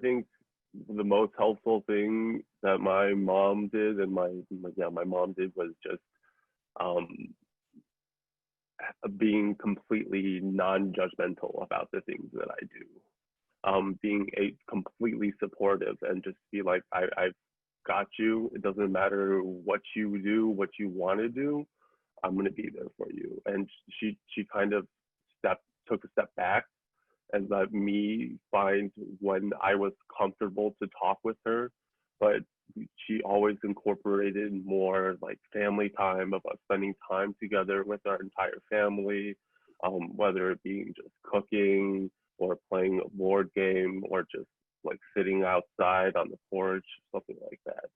think the most helpful thing that my mom did and my mom did was just um, being completely non-judgmental about the things that I do. Being a completely supportive and just be like, I've got you. It doesn't matter what you do, what you want to do. I'm gonna be there for you. And she kind of took a step back and let me find when I was comfortable to talk with her. But she always incorporated more like family time of us spending time together with our entire family, whether it being just cooking or playing a board game or just like sitting outside on the porch, something like that.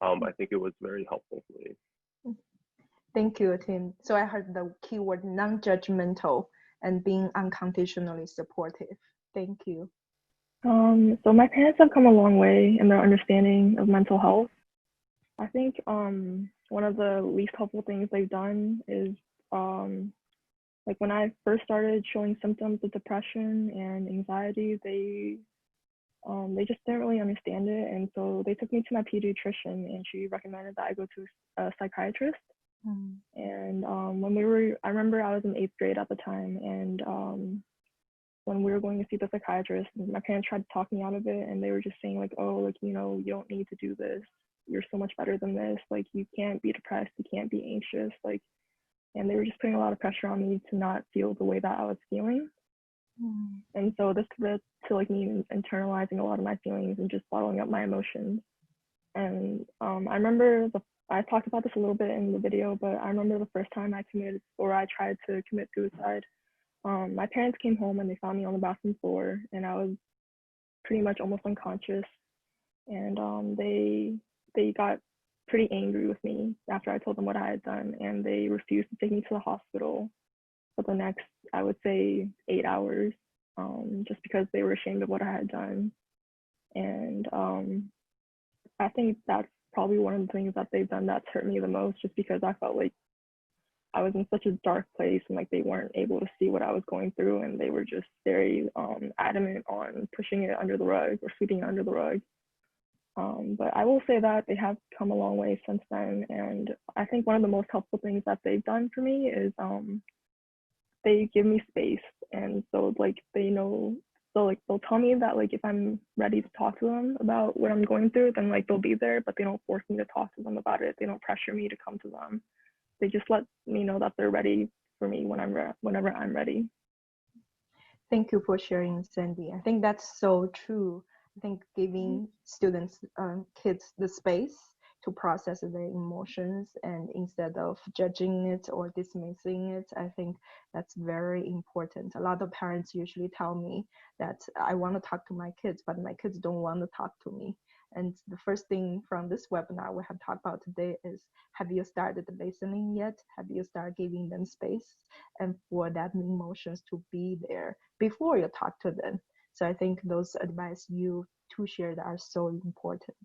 I think it was very helpful for me. Thank you, Tim. So I heard the keyword non-judgmental and being unconditionally supportive. Thank you. So my parents have come a long way in their understanding of mental health. I think one of the least helpful things they've done is like when I first started showing symptoms of depression and anxiety, they just didn't really understand it, and so they took me to my pediatrician, and she recommended that I go to a psychiatrist. And I remember I was in 8th grade at the time, and when we were going to see the psychiatrist, my parents tried to talk me out of it, and they were just saying like, oh, like, you know, you don't need to do this. You're so much better than this. Like, you can't be depressed. You can't be anxious. Like, and they were just putting a lot of pressure on me to not feel the way that I was feeling. And so this led to like me internalizing a lot of my feelings and just bottling up my emotions. And I remember I talked about this a little bit in the video, but I remember the first time I tried to commit suicide. My parents came home and they found me on the bathroom floor, and I was pretty much almost unconscious. And they got pretty angry with me after I told them what I had done, and they refused to take me to the hospital for the next, I would say, 8 hours, just because they were ashamed of what I had done. And I think that's probably one of the things that they've done that's hurt me the most, just because I felt like I was in such a dark place, and like they weren't able to see what I was going through, and they were just very adamant on pushing it under the rug or sweeping it under the rug. But I will say that they have come a long way since then, and I think one of the most helpful things that they've done for me is they give me space, and so like they know, so like they'll tell me that like if I'm ready to talk to them about what I'm going through, then like they'll be there, but they don't force me to talk to them about it. They don't pressure me to come to them. They just let me know that they're ready for me whenever I'm ready. Thank you for sharing, Sandy. I think that's so true. I think giving students, kids the space to process their emotions, and instead of judging it or dismissing it, I think that's very important. A lot of parents usually tell me that I want to talk to my kids, but my kids don't want to talk to me. And the first thing from this webinar we have talked about today is, have you started listening yet? Have you started giving them space and for that emotions to be there before you talk to them? So I think those advice you two shared are so important.